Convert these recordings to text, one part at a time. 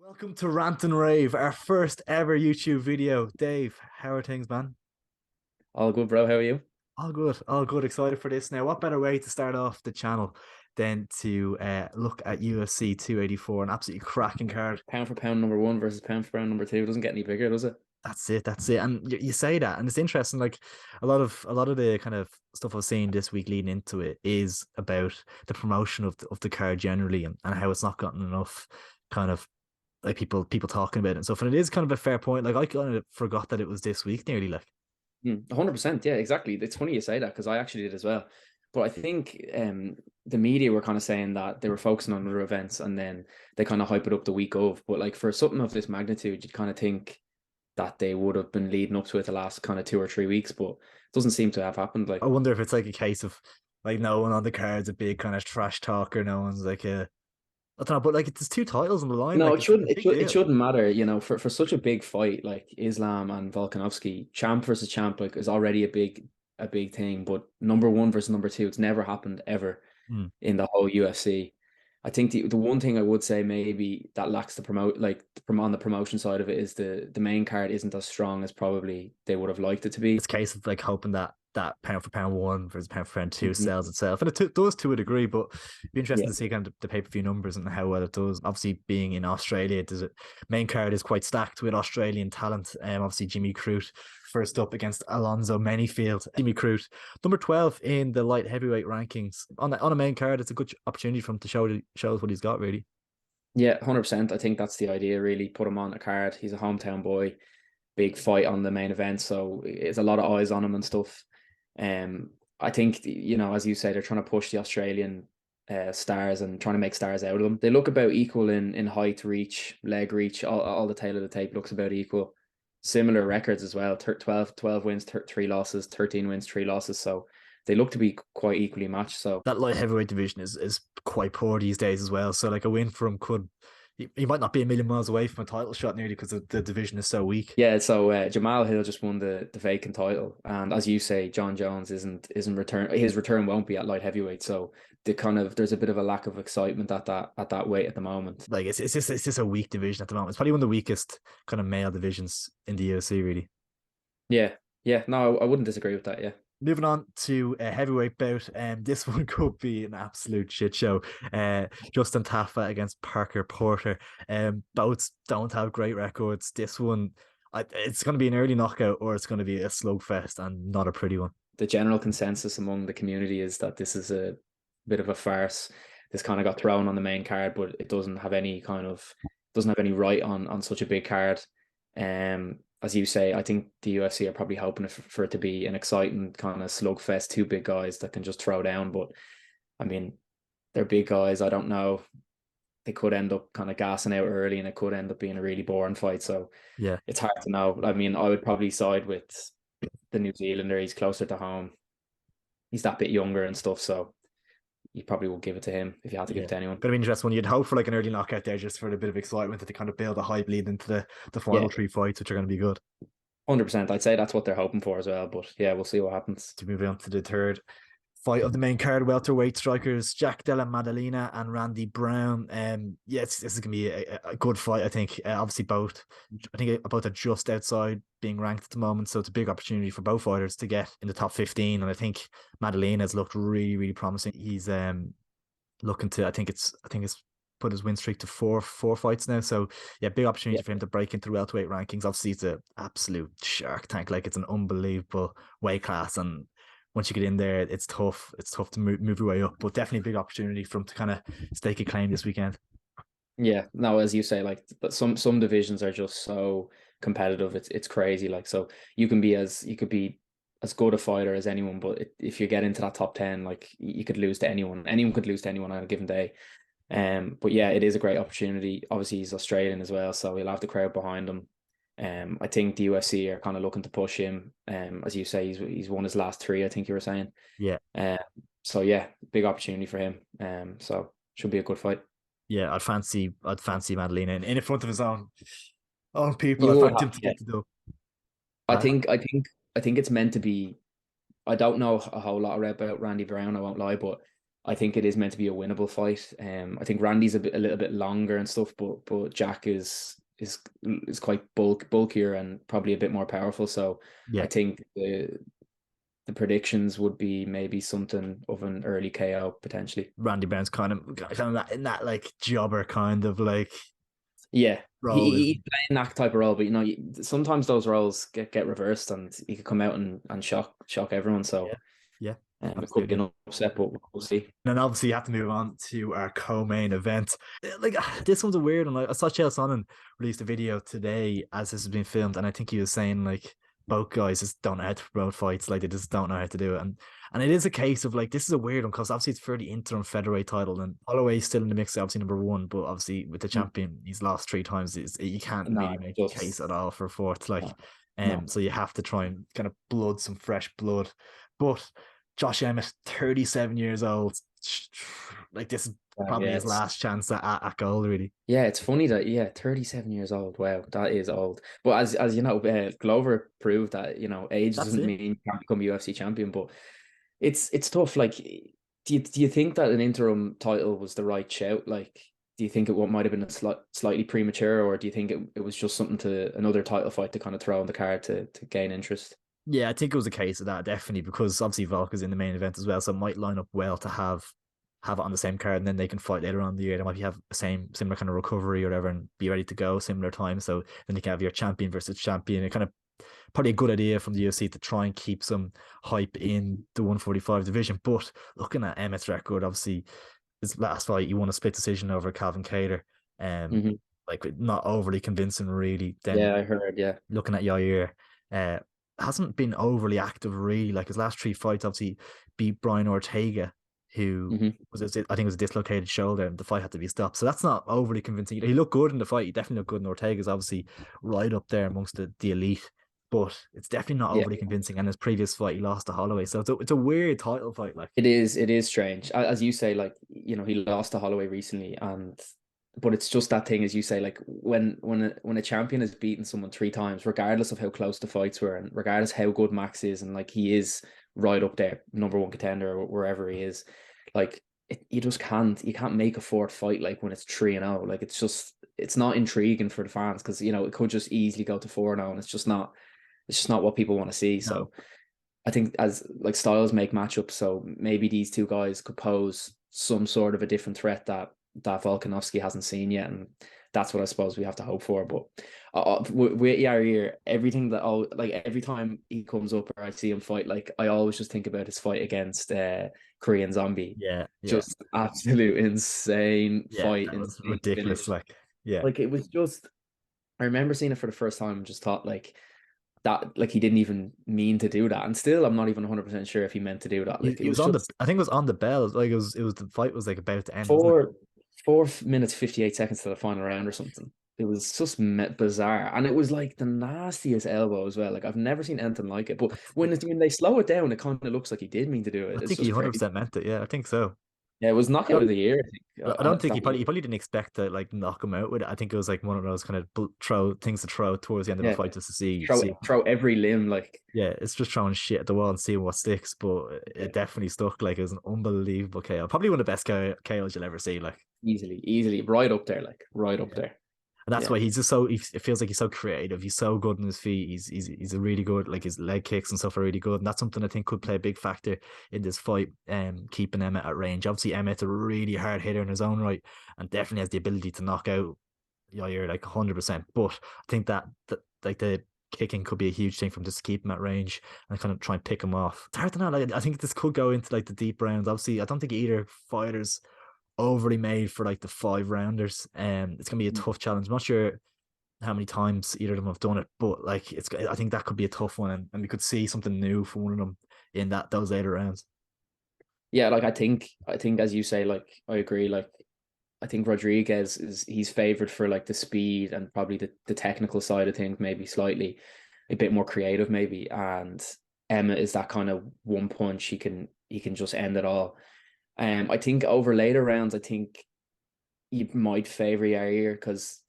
Welcome to Rant and Rave, our first ever YouTube video. Dave, how are things, man? All good, bro. How are you? All good, all good. Excited for this now. What better way to start off the channel than to look at UFC 284, an absolutely cracking card. Pound for pound number one versus pound for pound number two. It doesn't get any bigger, does it? That's it, that's it. And you say that, and it's interesting. Like a lot of the kind of stuff I've seen this week leading into it is about the promotion of the card generally, and how it's not gotten enough kind of like people talking about it and stuff. And it is kind of a fair point. Like I kind of forgot that it was this week nearly. Like 100%. Yeah, exactly. It's funny you say that because I actually did as well. But I think the media were kind of saying that they were focusing on other events and then they kind of hype it up the week of. But like for something of this magnitude, you'd kind of think that they would have been leading up to it the last kind of 2 or 3 weeks, but it doesn't seem to have happened. I Like, wonder if it's like a case of like no one on the card's a big kind of trash talker. No one's like a I don't know, but like it's two titles on the line. no, Like it it's like a shouldn't. big It deal. shouldn't matter. For such a big fight like Islam and Volkanovski, champ versus champ like is already a big thing. But number one versus number two, it's never happened ever Hmm. in the whole UFC. I think the one thing I would say maybe that lacks on the promotion side of it is the main card isn't as strong as probably they would have liked it to be. It's a case of like hoping that pound for pound one versus pound for pound two sells Mhm. itself, and it does to a degree. But it'd be interesting Yeah, to see kind of the pay per view numbers and how well it does. Obviously, being in Australia, does it main card is quite stacked with Australian talent. Obviously Jimmy Crute first up against Alonzo Manyfield. Jimmy Crute, number 12 in the light heavyweight rankings on a main card. It's a good opportunity for him to show us what he's got really. yeah, 100%. I think that's the idea. Really, put him on a card. He's a hometown boy. Big fight on the main event, so it's a lot of eyes on him and stuff. I think as you say, they're trying to push the Australian stars and trying to make stars out of them. They look about equal in height, reach, leg reach. All the tail of the tape looks about equal. Similar records as well. 12 wins, 3 losses, 13 wins, 3 losses. So they look to be quite equally matched. So That light heavyweight division is quite poor these days as well. So like a win for him could he might not be a million miles away from a title shot nearly because the division is so weak. yeah, so Jamal Hill just won the vacant title, and as you say, John Jones isn't return. His return won't be at light heavyweight, so there's a bit of a lack of excitement at that weight at the moment. Like it's just a weak division at the moment. It's probably one of the weakest kind of male divisions in the UFC really. Yeah, yeah, no, I wouldn't disagree with that. Yeah, Moving on to a heavyweight bout, this one could be an absolute shit show. Justin Taffa against Parker Porter. Both don't have great records. This one, it's going to be an early knockout or it's going to be a slugfest and not a pretty one. the general consensus among the community is that this is a bit of a farce. This kind of got thrown on the main card, but it doesn't have any right on such a big card. As you say, I think the UFC are probably hoping for it to be an exciting kind of slugfest, two big guys that can just throw down. But I mean, they're big guys. I don't know. They could end up kind of gassing out early, and it could end up being a really boring fight. So Yeah. it's hard to know. I mean, I would probably side with the New Zealander. He's closer to home. He's that bit younger and stuff, so you probably will give it to him if you had to give Yeah. it to anyone. Gonna be interesting when you'd hope for like an early knockout there just for a bit of excitement to kind of build a hype lead into the Yeah, final three fights, which are going to be good. 100%. I'd say that's what they're hoping for as well. But yeah, we'll see what happens. To move on to the third fight of the main card, welterweight strikers Jack Della Maddalena and Randy Brown. Yes, this is gonna be a good fight. I think obviously I think both are just outside being ranked at the moment, so it's a big opportunity for both fighters to get in the top 15. And I think Maddalena has looked really, really promising. He's looking to I think it's put his win streak to four fights now. So yeah, big opportunity Yeah, for him to break into the welterweight rankings. Obviously, it's an absolute shark tank. Like it's an unbelievable weight class, and once you get in there, it's tough. It's tough to move your way up, but definitely a big opportunity for him to kind of stake a claim this weekend. yeah. No, as you say, like, but some divisions are just so competitive. It's crazy. Like, so you could be as good a fighter as anyone, but if you get into that top 10, like you could lose to anyone. Anyone could lose to anyone on a given day. But yeah, it is a great opportunity. Obviously, he's Australian as well, so he'll have the crowd behind him. I think the UFC are kind of looking to push him. As you say, he's won his last three. I think you were saying. Yeah, Um, so yeah, big opportunity for him. So should be a good fight. yeah. I'd fancy Maddalena in front of his own people. You I'd would fancy have, him to yeah. get the dub. I Uh, think, I think, I think it's meant to be. I don't know a whole lot about Randy Brown. I won't lie, but I think it is meant to be a winnable fight. I think Randy's a little bit longer and stuff, but Jack is quite bulkier and probably a bit more powerful. So Yeah, I think the predictions would be maybe something of an early KO potentially. Randy Brown's kind of that, in that like jobber kind of like Yeah, role, he's isn't playing that type of role, but sometimes those roles get reversed, and he could come out and shock everyone. he? Yeah, So yeah, it could be absolutely. an upset, but we'll see. And then obviously you have to move on to our co-main event. Like this one's a weird one. Like I saw Chael Sonnen released a video today as this has been filmed, and I think he was saying like both guys just don't know how to promote fights, like they just don't know how to do it. And it is a case of like this is a weird one because obviously it's for the interim featherweight title, and Holloway's still in the mix, obviously number one, but obviously with the Mm. champion, he's lost three times. You can't No, really make a case at just all for a fourth. Like no, no. so you have to try and kind of blood some fresh blood. But Josh Emmett, 37 years old. Like this is probably Yeah, his last chance at goal, really. yeah, it's funny that 37 years old. Wow, that is old. But as you know, Glover proved that age That's doesn't it. mean you can't become a UFC champion. But it's tough. Like, do you think that an interim title was the right shout? Like, do you think it what might have been slightly premature, or do you think it was just something to another title fight to kind of throw on the card to gain interest? Yeah, I think it was a case of that, definitely, because obviously VOLK is in the main event as well, so it might line up well to have it on the same card, and then they can fight later on in the year. They might have the same similar kind of recovery or whatever, and be ready to go similar time. So then you can have your champion versus champion. It kind of probably a good idea from the UFC to try and keep some hype in the 145 division. But looking at Emmett's record, obviously his last fight, you won a split decision over Calvin Cater. Hmm. Like not overly convincing, really. Then Yeah, I heard. Yeah. looking at Yair, uh, hasn't been overly active, really. Like his last three fights, obviously beat Brian Ortega, who Hmm. I think it was a dislocated shoulder, and the fight had to be stopped. So that's not overly convincing. He looked good in the fight. He definitely looked good, and Ortega's obviously right up there amongst the elite. But it's definitely not Yeah. overly convincing. And his previous fight, he lost to Holloway. So it's a weird title fight. Like, It is strange. As you say, like, he lost to Holloway recently, but it's just that thing, as you say, like when a champion has beaten someone three times, regardless of how close the fights were, and regardless how good Max is, and like he is right up there, number one contender or wherever he is, like you can't make a fourth fight like when it's 3-0. Like it's not intriguing for the fans because it could just easily go to 4-0, and it's just not what people want to see. no. So I think as like styles make matchups, so maybe these two guys could pose some sort of a different threat that Volkanovski hasn't seen yet, and that's what I suppose we have to hope for. But with Yair, everything that like every time he comes up or I see him fight, like I always just think about his fight against Korean Zombie, Yeah, yeah, just absolute insane yeah. fight, That was insane ridiculous. finish. Like, yeah. Like it was just, I remember seeing it for the first time and just thought like that, like he didn't even mean to do that, and still I'm not even 100% sure if he meant to do that. Like it He was was on the just I think it was on the bell. Like it was the fight was like about to end, wasn't it? 4 minutes 58 seconds to the final round or something. It was just bizarre, and it was like the nastiest elbow as well. Like I've never seen anything like it. But when they slow it down, it kind of looks like he did mean to do I it. It's think he just crazy. 100% meant it. Yeah, I think so. Yeah, it was I knockout of don't, the year. I think I don't think that was, he probably didn't expect to like knock him out with it. I think it was like one of those kind of throw things to throw towards the end of a yeah, fight just to see throw throw every limb like Yeah, it's just throwing shit at the wall and seeing what sticks. But yeah, it definitely stuck. Like it was an unbelievable KO. Probably one of the best KOs you'll ever see. Like. easily right up there, like right up Yeah. there. And that's Yeah. why he's just so. It feels like he's so creative. He's so good on his feet. He's a really good. Like his leg kicks and stuff are really good. And that's something I think could play a big factor in this fight. Keeping Emmett at range. Obviously, Emmett's a really hard hitter in his own right, and definitely has the ability to knock out. Yeah, you're like 100%. But I think that like the kicking could be a huge thing from just to keep him at range and kind of try and pick him off. It's hard to know. Like I think this could go into like the deep rounds. Obviously, I don't think either fighters overly made for like the 5 rounders. It's gonna be a tough challenge. I'm not sure how many times either of them have done it, but like I think that could be a tough one, and we could see something new from one of them in those later rounds. Yeah, like I think as you say, like I agree. Like I think Rodriguez he's favored for like the speed and probably the technical side of things, maybe slightly a bit more creative, maybe. And Emma is that kind of one punch he can just end it all. I think over later rounds, I think you might favor Yair because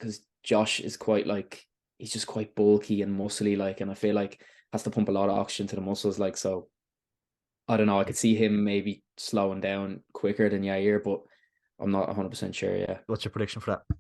Josh is quite like he's just quite bulky and muscly, like, and I feel like has to pump a lot of oxygen to the muscles, like so. I don't know. I could see him maybe slowing down quicker than Yair, but I'm not 100% sure. Yeah. What's your prediction for that?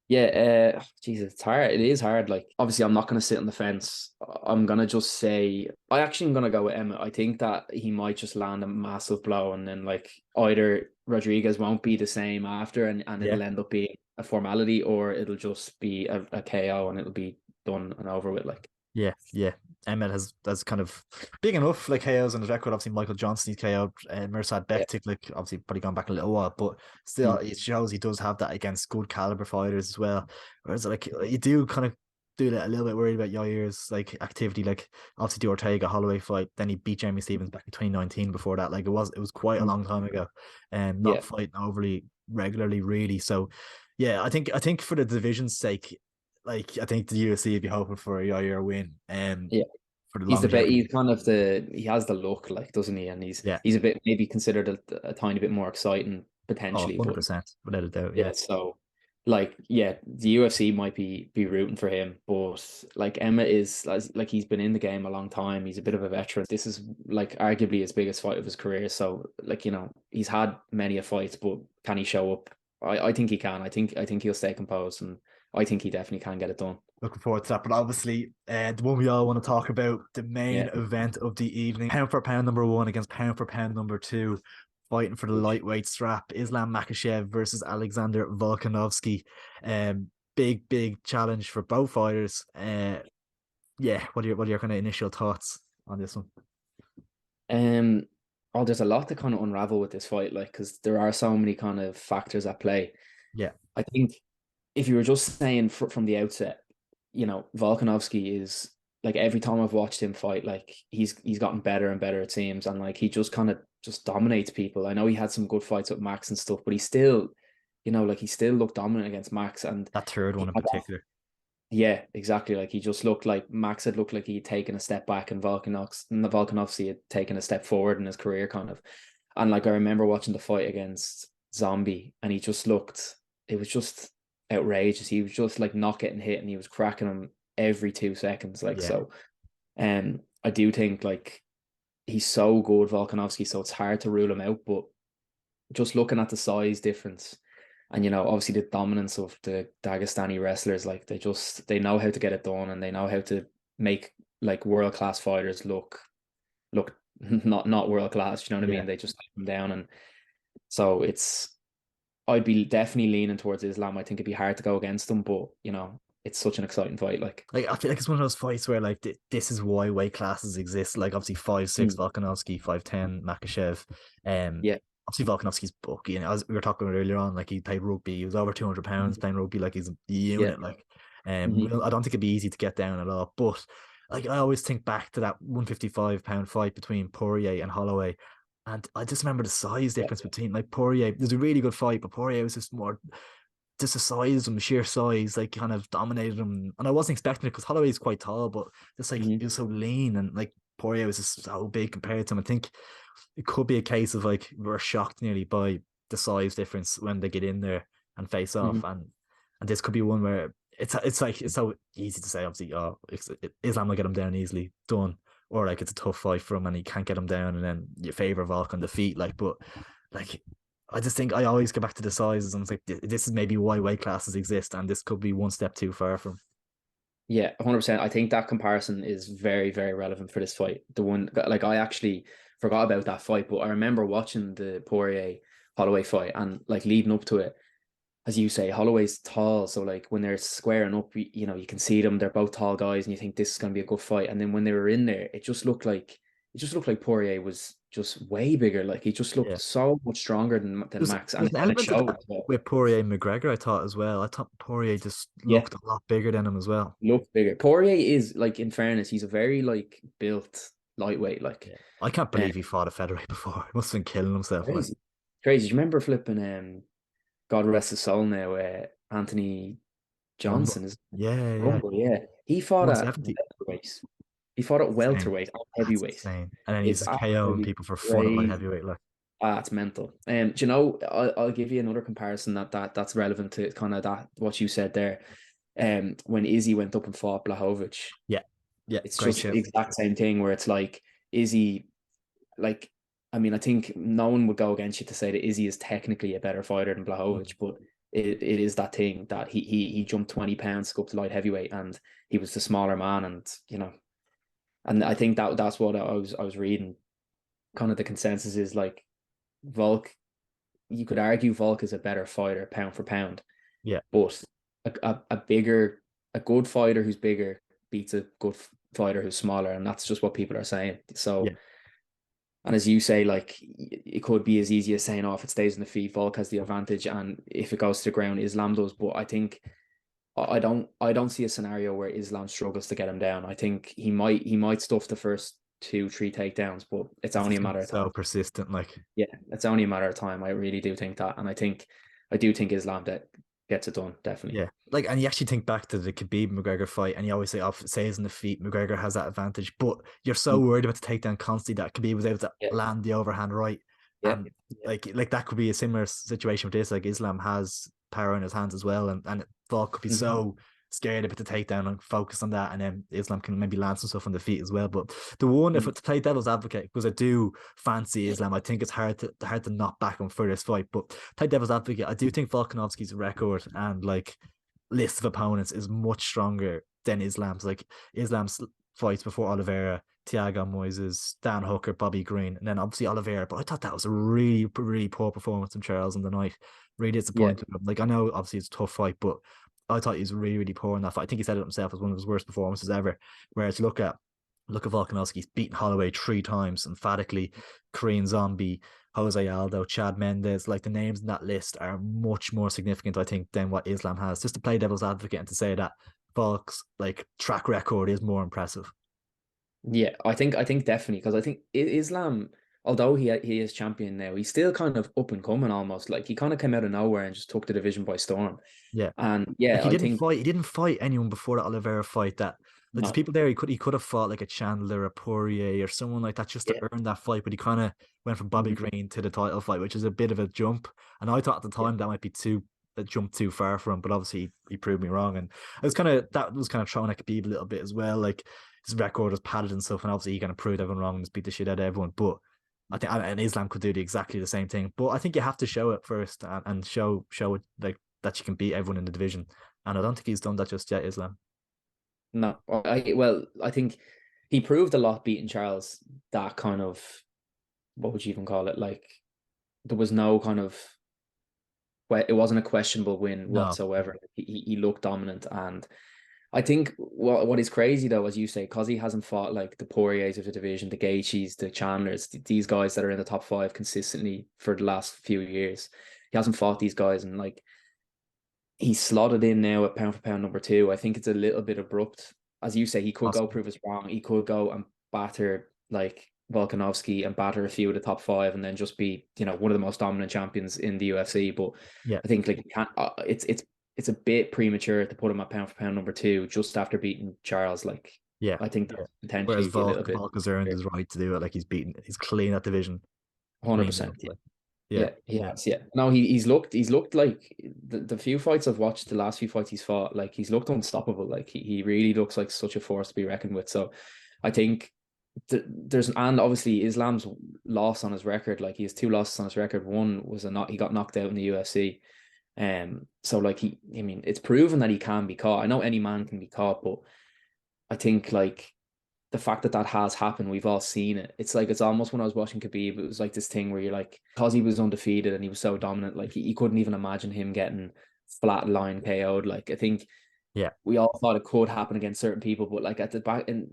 Yeah, Jesus, it's hard. It is hard. Like, obviously, I'm not going to sit on the fence. I'm going to just say, I actually am going to go with Emmett. I think that he might just land a massive blow, and then, like, either Rodriguez won't be the same after, and Yeah. it'll end up being a formality, or it'll just be a KO and it'll be done and over with. Like, Yeah, yeah. Emmett has kind of big enough like KOs on his record. Obviously, Michael Johnson he's KO'd, Mirsad yeah. Bektik, like obviously probably gone back a little while, but still Mm. it shows he does have that against good caliber fighters as well. Whereas like you do kind of do that a little bit worried about Yair's like activity, like obviously the Ortega Holloway fight. Then he beat Jamie Stevens back in 2019. Before that, like it was quite a Mm. long time ago, and Yeah, not fighting overly regularly, really. So, yeah, I think for the division's sake, like I think the UFC would be hoping for a Yair win, yeah. for the He's the bit. He's longevity. kind of he has the look, like, doesn't he? And Yeah. he's a bit maybe considered a tiny bit more exciting Oh, potentially, but 100%, without a doubt. yeah. Yeah. So, like, yeah, the UFC might be rooting for him, but like Emma is like he's been in the game a long time. He's a bit of a veteran. This is like arguably his biggest fight of his career. So, like, he's had many a fights, but can he show up? I think he can. I think he'll stay composed, and I think he definitely can get it done. Looking forward to that. But obviously, the one we all want to talk about, the main Yeah. event of the evening, pound for pound number one against pound for pound number two, fighting for the lightweight strap, Islam Makhachev versus Alexander Volkanovski. Big challenge for both fighters. Yeah, what are your kind of initial thoughts on this one? Um, oh, there's a lot to kind of unravel with this fight, like, because there are so many kind of factors at play. Yeah, I think if you were just saying from the outset, Volkanovski is like every time I've watched him fight, like he's gotten better and better it seems, and like he just kind of just dominates people. I know he had some good fights with Max and stuff, but he still, like he still looked dominant against Max, and that third one he in had that. particular. Yeah, exactly. Like he just looked like Max had looked like he'd taken a step back, and Volkanovski had taken a step forward in his career, kind of. And like I remember watching the fight against Zombie, and he just looked. It was just outrageous. He was just like not getting hit, and he was cracking him every 2 seconds. Like Yeah, so, I do think like he's so good, Volkanovski. So it's hard to rule him out, but just looking at the size difference and obviously the dominance of the Dagestani wrestlers, like they know how to get it done, and they know how to make like world class fighters look not world class, you know what I yeah. mean? They just take them down. And so I'd be definitely leaning towards Islam. I think it'd be hard to go against them, but it's such an exciting fight. Like, Like I feel like it's one of those fights where like this is why weight classes exist. Like obviously 5'6" mm, Volkanovski, 5'10" Makachev. yeah, Obviously Volkanovski's bulky, and as we were talking about earlier on, like he played rugby. He was over 200 pounds mhm, playing rugby. Like he's a yeah, unit. Like, hmm, I don't think it'd be easy to get down at all. But like I always think back to that 155 pound fight between Poirier and Holloway. And I just remember the size yeah, difference between like Poirier. There's a really good fight, but Poirier was just the size and the sheer size, like kind of dominated him. And I wasn't expecting it because Holloway is quite tall, but just like hmm, he was so lean and like Poirier was just so big compared to him. I think it could be a case of like we're shocked nearly by the size difference when they get in there and face hmm, off. And this could be one where it's like it's so easy to say, obviously, oh, Islam will get him down easily, done. Or like it's a tough fight for him and he can't get him down, and then you favor Volk on the feet. Like, but like I just think I always go back to the sizes, and it's like this is maybe why weight classes exist, and this could be one step too far from. yeah, 100%. I think that comparison is very, very relevant for this fight. The one, like, I actually forgot about that fight, but I remember watching the Poirier Holloway fight, and like leading up to it, as you say, Holloway's tall, so like when they're squaring up, you can see them. They're both tall guys, and you think this is going to be a good fight. And then when they were in there, it just looked like Poirier was just way bigger. Like he just looked Yeah, so much stronger than Max, there's and an it element of showed that as well. with Poirier and McGregor. I thought as well. I thought Poirier just Yeah, looked a lot bigger than him as well. looked bigger. Poirier is like, in fairness, he's a very like built lightweight, like. Yeah, I can't uh, believe he fought a featherweight before. He must have been killing himself. Like, Crazy, crazy. Do you remember flipping? God rest his soul now. Anthony Rumble. Johnson is Yeah. Rumble. Yeah, he fought at 170. welterweight. He fought at Insane. welterweight and That's heavyweight. insane. And then It's he's KOing absolutely people for fun at light crazy. heavyweight. Like, It's mental. Do you know? I'll give you another comparison that's relevant to kind of that what you said there. When Izzy went up and fought Blahovic, yeah, it's great just show. the exact same thing where it's like Izzy, like I mean, I think no one would go against you to say that Izzy is technically a better fighter than Blachowicz, but it is that thing that he jumped 20 pounds to go up to light heavyweight, and he was the smaller man, and and I think that's what I was reading. Kind of the consensus is like Volk. You could argue Volk is a better fighter pound for pound, Yeah, but a good fighter who's bigger beats a good fighter who's smaller, and that's just what people are saying. So, yeah, and as you say, like it could be as easy as saying, "Oh, if it stays in the feet, Volk has the advantage," and if it goes to the ground, Islam does. But I think I don't see a scenario where Islam struggles to get him down. I think he might stuff the first 2-3 takedowns, but it's it's only just a gonna matter be of time. so persistent. Like, Yeah, it's only a matter of time. I really do think that, and I do think Islam that gets it done definitely. yeah, like, and you actually think back to the Khabib McGregor fight, and you always say, "Oh, if it stays in the feet, McGregor has that advantage." But you're so worried about the takedown constantly that Khabib was able to Yeah, land the overhand right, yeah, and like that could be a similar situation with this. Like Islam has power in his hands as well, and Volk could be Mhm. so scared about the takedown and focus on that, and then Islam can maybe land some stuff on the feet as well. But the one, if Mm. it's to play devil's advocate, because I do fancy Islam, I think it's hard to knock back him for this fight. But play devil's advocate, I do think Volkanovski's record and like list of opponents is much stronger than Islam's. Like Islam's fights before Oliveira, Thiago Moises, Dan Hooker, Bobby Green, and then obviously Oliveira. But I thought that was a really, really poor performance from Charles on the night. Really Yeah, disappointed. Like I know obviously it's a tough fight, but I thought he was really, really poor in that fight. I think he said it himself as one of his worst performances ever. Whereas look at Volkanovski, he's beaten Holloway 3 times emphatically. Korean Zombie, Jose Aldo, Chad Mendes, like the names in that list are much more significant, I think, than what Islam has. Just to play devil's advocate and to say that Volk's like track record is more impressive. yeah. I think definitely because I think Islam, although he is champion now, he's still kind of up and coming almost. Like he kind of came out of nowhere and just took the division by storm. Yeah. And Like yeah, I think he didn't fight anyone before that Oliveira fight that like there's no, people there he could have fought like a Chandler, a Poirier, or someone like that just to yeah, earn that fight, but he kind of went from Bobby mhm, Green to the title fight, which is a bit of a jump. And I thought at the yeah, time that might be too a jump too far for him, but obviously he proved me wrong. And that was kind of throwing at Khabib a little bit as well. Like his record was padded and stuff, and obviously he kind of proved everyone wrong and just beat the shit out of everyone. But I think and Islam could do exactly the same thing. But I think you have to show it first and show it like that you can beat everyone in the division. And I don't think he's done that just yet, Islam. no. I think he proved a lot beating Charles. That kind of what would you even call it? Like there was no kind of it wasn't a questionable win No, whatsoever. He looked dominant, and I think what is crazy though, as you say, because he hasn't fought like the Poiriers of the division, the Gaethjes, the Chandlers, these guys that are in the top 5 consistently for the last few years. He hasn't fought these guys, and like he's slotted in now at pound for pound number 2. I think it's a little bit abrupt, as you say. He could go possibly. prove us wrong. He could go and batter like Volkanovski and batter a few of the top 5, and then just be one of the most dominant champions in the UFC. But Yeah, I think like you can't. It's a bit premature to put him at pound for pound number 2 just after beating Charles. Like yeah, I think yeah. that's Whereas potentially a little Volk, bit Volk has earned his right to do it. Like he's clean that division, cleaned it 100%. up. Like, yeah, Yeah, he yeah, has. Yeah, no, he's looked like the few fights I've watched, the last few fights he's fought, like he's looked unstoppable. Like he really looks like such a force to be reckoned with. So I think there's and obviously Islam's loss on his record. Like he has 2 losses on his record. One was a not he got knocked out in the UFC. So like I mean, it's proven that he can be caught. I know any man can be caught, but I think like the fact that that has happened, we've all seen it. It's like it's almost when I was watching Khabib, it was like this thing where you're like, because he was undefeated and he was so dominant, like he couldn't even imagine him getting flat line KO'd. Like I think yeah, we all thought it could happen against certain people, but like at the back in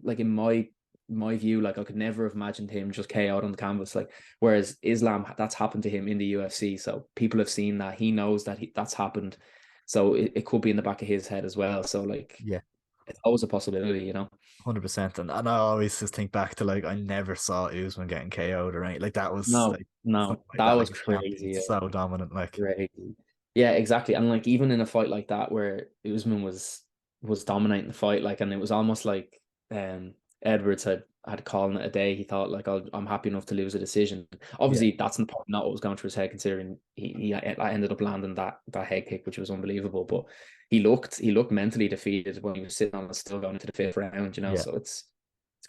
my view, like I could never have imagined him just KO'd on the canvas. Like whereas Islam, that's happened to him in the UFC, so people have seen that. He knows that that's happened, so it could be in the back of his head as well. So like yeah. it's always a possibility. 100%. And I always just think back to like I never saw Usman getting KO'd or anything. Like that was No, like no, like that that, was like a champion, crazy. so dominant. Like Crazy. Yeah, exactly. And like even in a fight like that where Usman was dominating the fight, like, and it was almost like Edwards had calling it a day. He thought like, I'm happy enough to lose a decision. yeah, Obviously, that's not what was going through his head, considering he ended up landing that head kick, which was unbelievable. But he looked mentally defeated when he was sitting on it, still going into the 5th round. yeah. So it's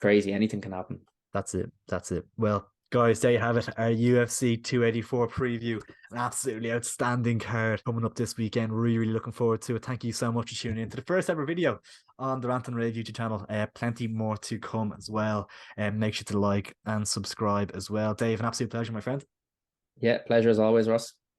crazy. Anything can happen. That's it. That's it. Well, Guys, there you have it, our UFC 284 preview. An absolutely outstanding card coming up this weekend. Really, really looking forward to it. Thank you so much for tuning in to the first ever video on the Rant and Rave YouTube channel. Plenty more to come as well. And make sure to like and subscribe as well. Dave, an absolute pleasure, my friend. Yeah, pleasure as always, Ross.